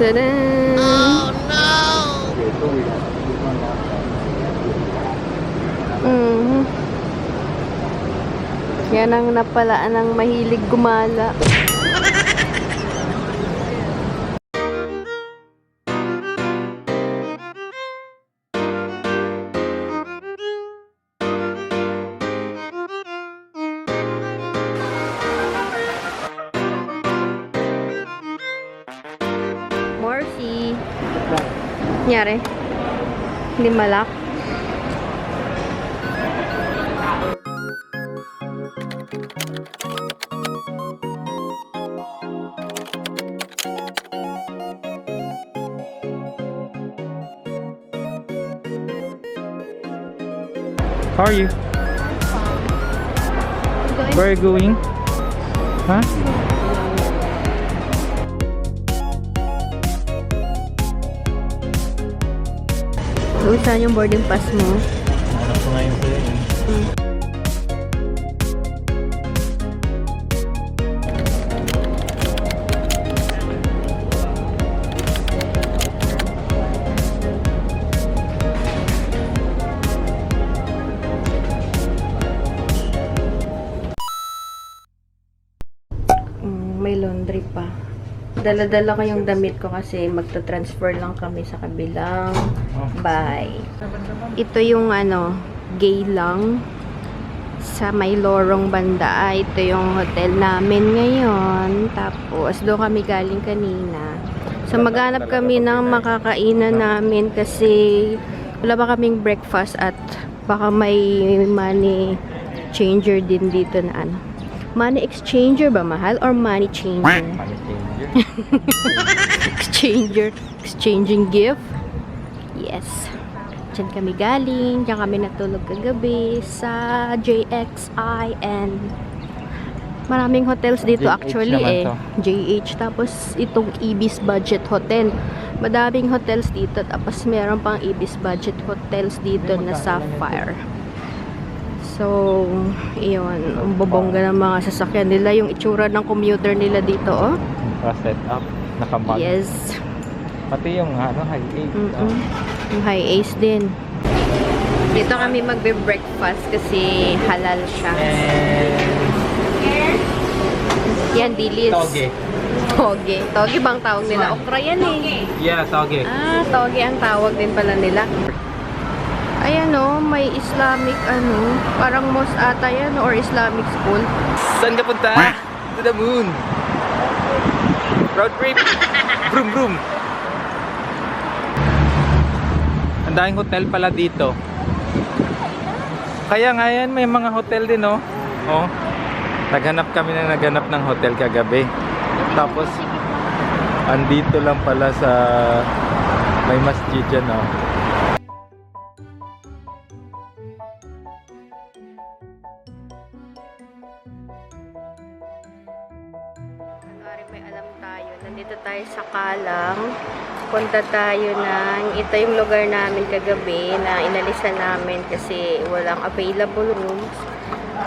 Tadaan! Oh, no! Yan ang napalaan ng mahilig gumala. Morsi. Nangyari? Hindi malak. How are you? Where are you going? Huh? Saan yung boarding pass mo? Hanap ko ngayon sa'yo. May laundry pa. Dala-dala ko yung damit ko kasi magta-transfer lang kami sa kabilang bahay. Ito yung gay lang sa may lorong banda. Ito yung hotel namin ngayon. Tapos doon kami galing kanina. So maghanap kami ng makakainan namin kasi wala pa kaming breakfast at baka may money changer din dito na money exchanger ba mahal or money changer? Exchanging gift. Yes. Diyan kami galing. Diyan kami natulog kagabi sa JXI and maraming hotels dito JH actually JH. Tapos itong Ibis Budget Hotel. Madaming hotels dito. Tapos meron pang Ibis Budget Hotels dito na Sapphire. So, iyon. Ang bobongga ng mga sasakyan nila. Yung itsura ng commuter nila dito, oh. Set up. Nakabag. Yes. Pati yung high ace. Yung high ace din. Dito kami magbe-breakfast kasi halal siya. Yan, dilis. Toge. Toge. Toge bang tawag nila? Okra yan eh. Yeah, toge. Toge ang tawag din pala nila. Ayan may Islamic parang mosque ata yan or Islamic school. Saan ka punta? To the moon. Road trip. Vroom vroom. Ang daming hotel pala dito. Kaya nga yan, may mga hotel din oh. Naghanap ng hotel kagabi. Tapos andito lang pala sa may masjid dyan May alam tayo. Nandito tayo sa Kalang. Punta tayo ito yung lugar namin kagabi na inalisan namin kasi walang available rooms.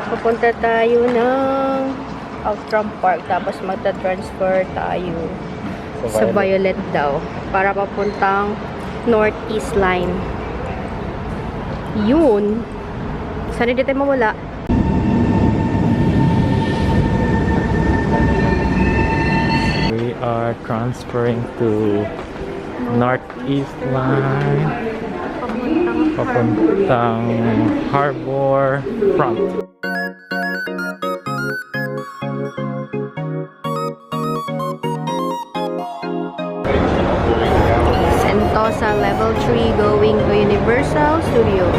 Pupunta tayo ng Outram Park tapos magta-transfer tayo sa Violet daw para papuntang Northeast Line. Yun. Sana dito tayo mawala. We are transferring to Northeast Line papuntang Harbor Front. Sentosa Level 3 going to Universal Studios.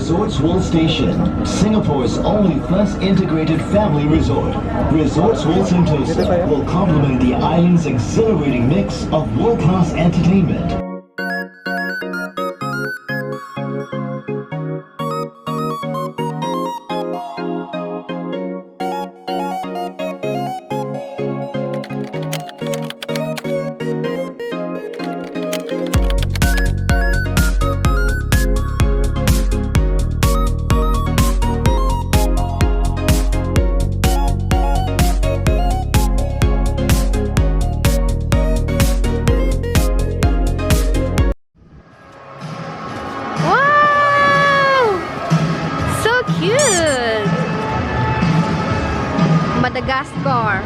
Resorts World Station, Singapore's only first integrated family resort. Resorts World Sentosa will complement the island's exhilarating mix of world-class entertainment. last car.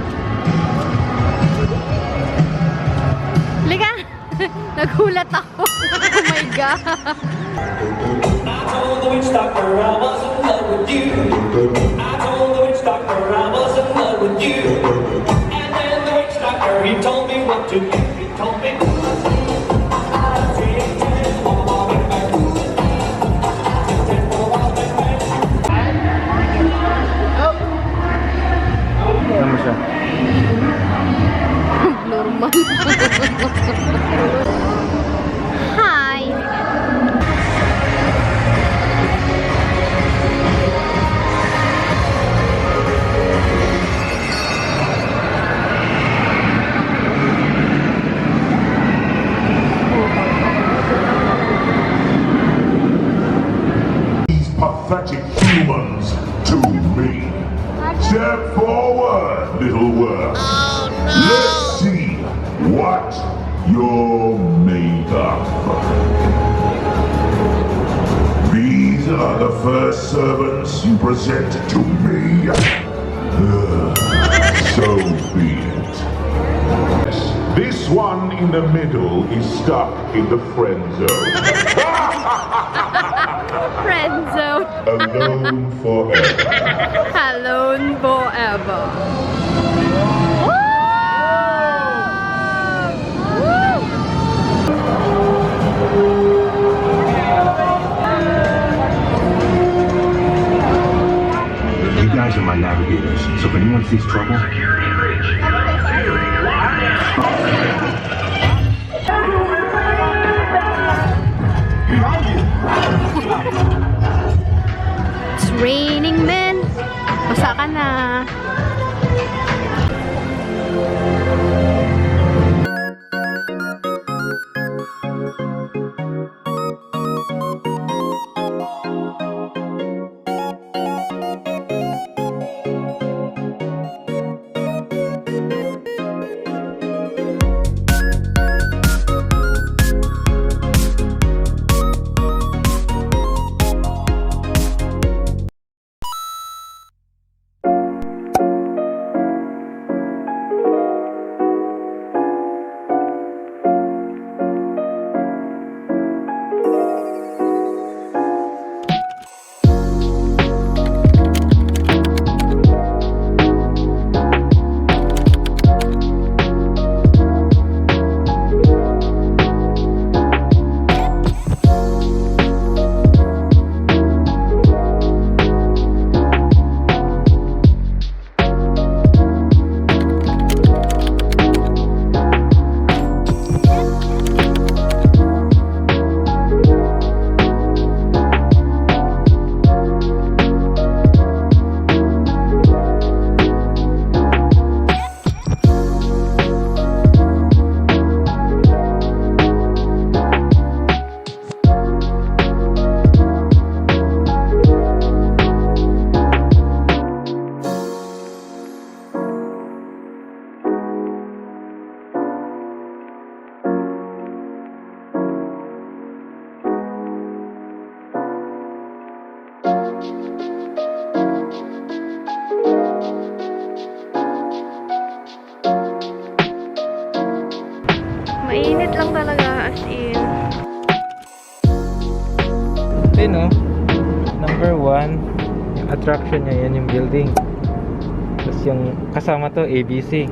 Liga! Nagulat ako. Oh my God. I told the witch doctor I was in love with you. I told the witch doctor I was in love with you. And then the witch doctor, he told me what to do. He told me Ano mo siya? Normal. Hi! These pathetic humans to me. Step forward, little world. Let's see what you're made of. These are the first servants you present to me. So be it. This one in the middle is stuck in the friend zone. Friend zone. Alone forever. Alone forever. Woo! You guys are my navigators, so if anyone sees trouble, It's raining, men. Basa ka na. Mainit lang talaga, as in. Ito no? Number 1, yung attraction niya, yan yung building. Tapos yung kasama to, ABC.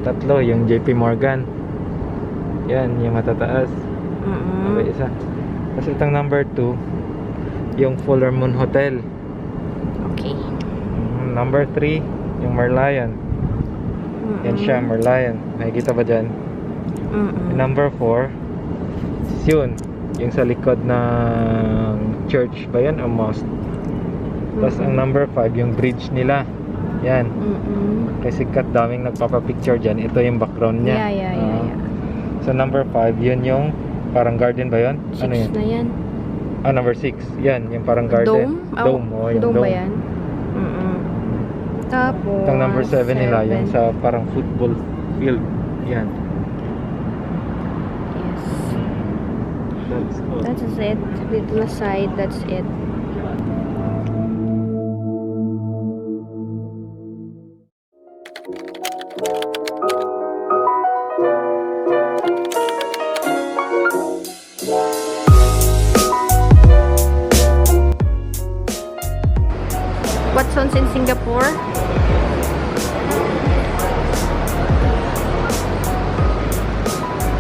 Tatlo, yung JP Morgan. Yan, yung matataas. Okay, isa. Tapos itong number 2, yung Fuller Moon Hotel. Okay. Number 3, yung Merlion. Yan siya, Merlion. Nakikita ba dyan? Number 4, yun, yung sa likod ng church ba yan o mosque. Tapos ang number 5, yung bridge nila. Yan. Kasi sikat, daming nagpapapicture dyan. Ito yung background niya. Yeah. So number 5, yun yung parang garden ba yun? 6 Ano yun? na yan. Number 6, yan, yung parang garden. Dome? Oh, yung Dome ba yan? Tapos, Itong number 7 nila, yung sa parang football field. Yan. Yes. That's it. Little aside, that's it. Watsons in Singapore.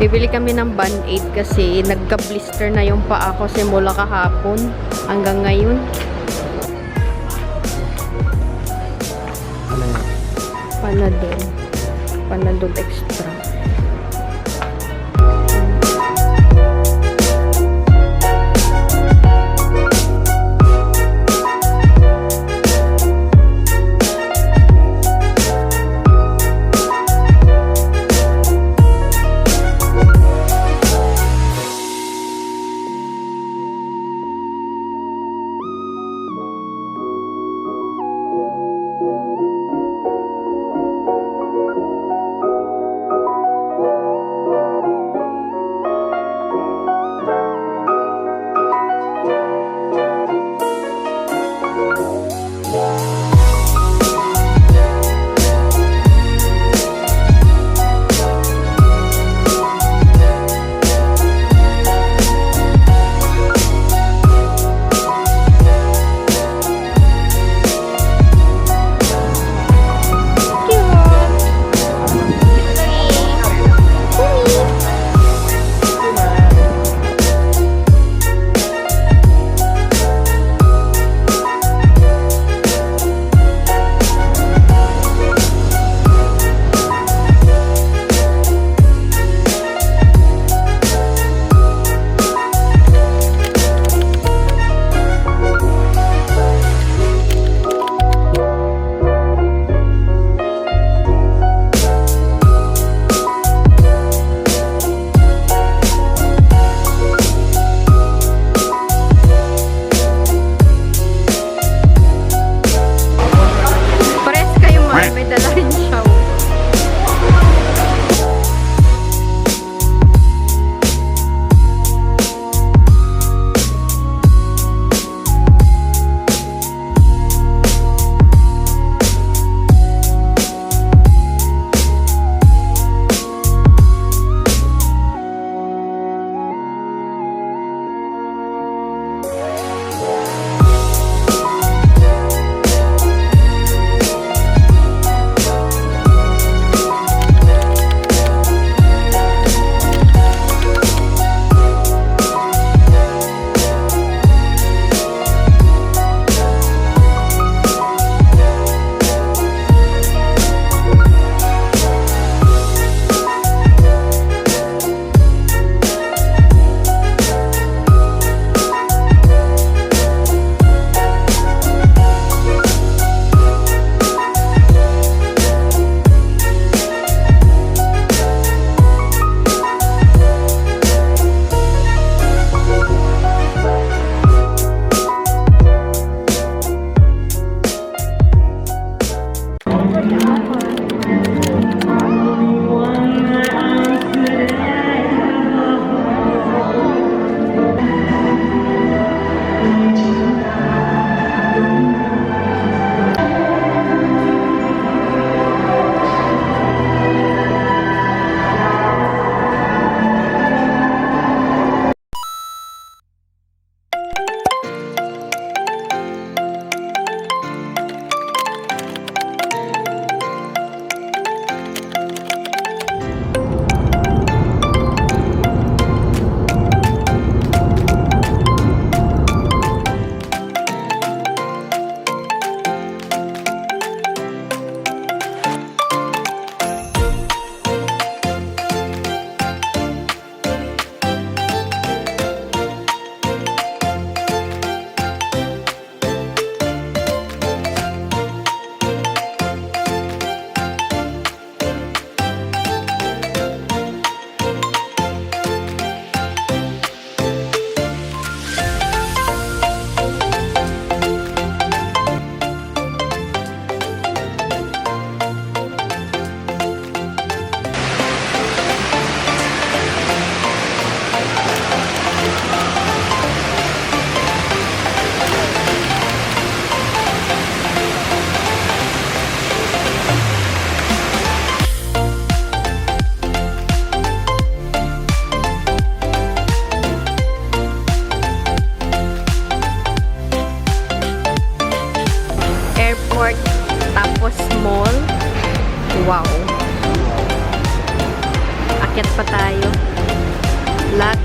Bibili kami ng Band-Aid kasi nagka-blister na yung paa ko simula kahapon hanggang ngayon. Ano yan? Panadol. Panadol extra.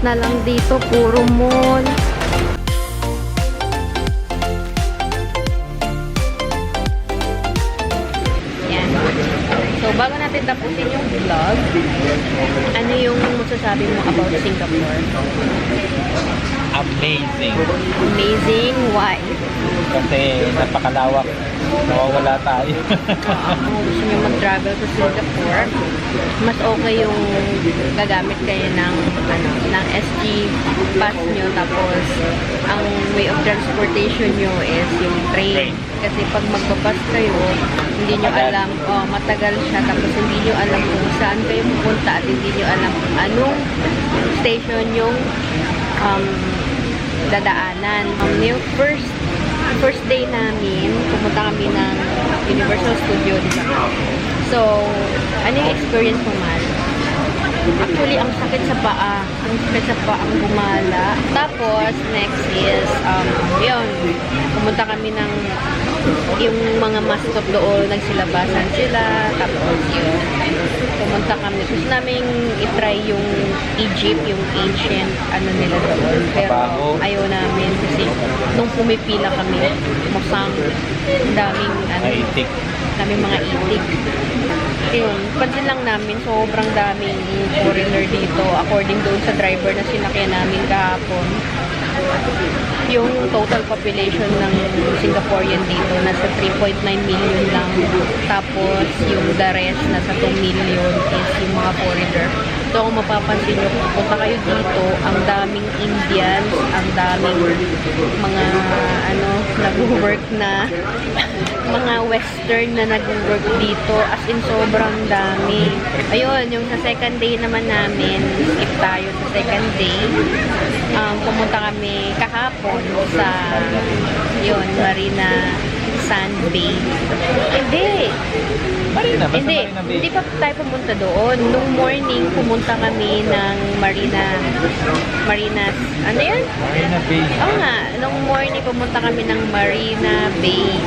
na lang dito, puro mall. Yan. So, bago natin tapusin yung vlog, ano yung masasabi mo about Singapore? Amazing. Amazing? Why? Kasi napakalawak. Nawawala tayo. Kung gusto nyo mag-travel sa Singapore, mas okay yung gagamit kayo ng SG pass nyo, tapos ang way of transportation nyo is yung train. Kasi pag magbabas kayo, hindi nyo alam, matagal siya, tapos hindi nyo alam kung saan kayo pupunta at hindi nyo alam kung anong station yung dadaanan. Yung first day namin, pumunta kami ng Universal Studio, di ba? So, ano yung experience mo, Mal? Actually, ang sakit sa paa. Ang sakit sa paa ang gumala. Tapos, next is, yun, pumunta kami ng yung mga mascot doon, nagsilabasan sila. Tapos, yun, pumunta kami. Gusto namin itry yung Egypt, yung ancient, ano nila doon. Pero, ayaw namin kasi nung pumipila kami, musang, daming, daming mga itik. Yun, pansin lang namin, sobrang daming foreigner dito. According doon sa driver na sinakyan namin kahapon, yung total population ng Singaporean dito nasa 3.9 million lang. Tapos yung the rest nasa 2 million is yung mga foreigner. So kung mapapansin nyo, kung punta kayo dito, ang daming Indians, ang daming mga nag-work na mga western na nag-work dito, as in sobrang dami. Ayun, yung sa second day naman namin, skip tayo sa second day. Pumunta kami kahapon sa Marina Sand Bay. Hindi pa tayo pumunta doon. Nung morning, pumunta kami ng Marina, ano yan? Marina Bay. Oo nga, nung morning pumunta kami ng Marina Bay.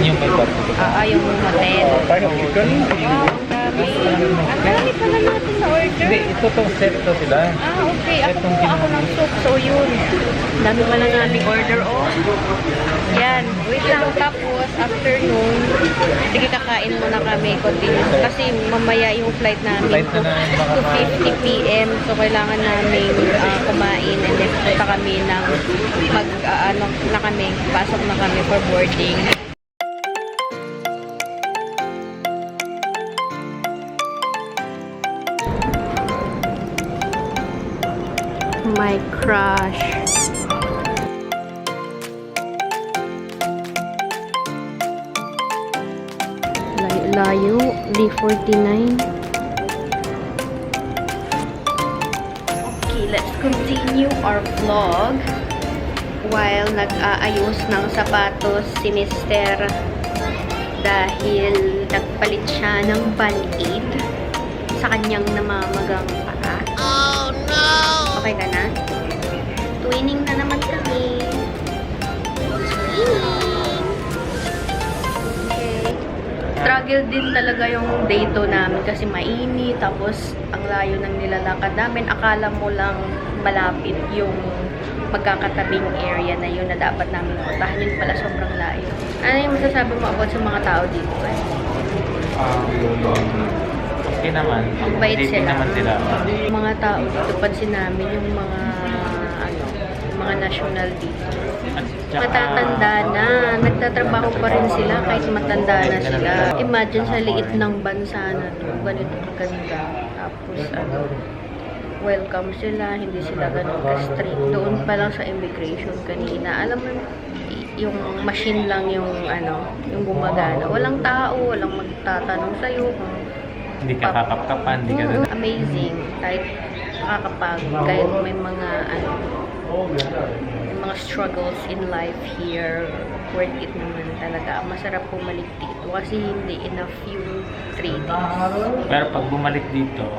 Yung may barko. Yung hotel. Wow, ang dami. Ang dami pala natin na order. Hindi, ito tong set to sila. Okay. Ako ng soup. So, yun. Dami pala namin order. Yan. Wait lang. Tapos, after nun, sige, kakain muna kami. Continue. Kasi mamaya yung flight namin. 2:50 p.m. So, kailangan namin kumain. And then, punta kami ng pasok na kami for boarding. My crush. Layo, D49. Okay, let's continue our vlog while nag-aayos ng sapatos si Mr. dahil nagpalit siya ng Band-Aid sa kanyang namamagang paa. Oh no! Okay ka na? Twinning na naman kami. Twinning! Okay. Struggle din talaga yung day 2 namin kasi mainit, tapos ang layo ng nilalakad namin. Akala mo lang malapit yung magkakatabing area na yun na dapat namin puntahan. Yun pala sobrang layo. Ano yung masasabi mo about sa mga tao dito? Okay naman. Bait Dating sila. naman sila. Mga tao dito, pansin namin yung mga national dito. Matatanda na. Nagtatrabaho pa rin sila kahit matanda na sila. Imagine sa liit ng bansa na to. Ganito kaganda. Tapos welcome sila. Hindi sila ganun ka-strict. Doon pa lang sa immigration kanina. Alam mo, yung machine lang yung yung gumagana. Walang tao. Walang magtatanong sa'yo kung Hindi ka kakapkapan, hindi ka amazing. Kahit kahit may mga may mga struggles in life here, worth it naman talaga. Masarap bumalik dito kasi hindi enough yung 3 days. Pero pag bumalik dito,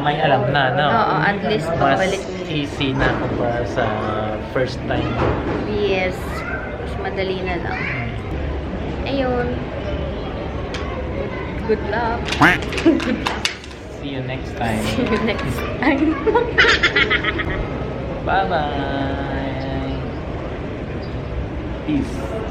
may alam na, no? Oo, at least pagbalik Mas easy na kumpara sa first time. Yes, mas madali na lang. Ayun. Good luck. See you next time. See you next time. Bye-bye. Peace.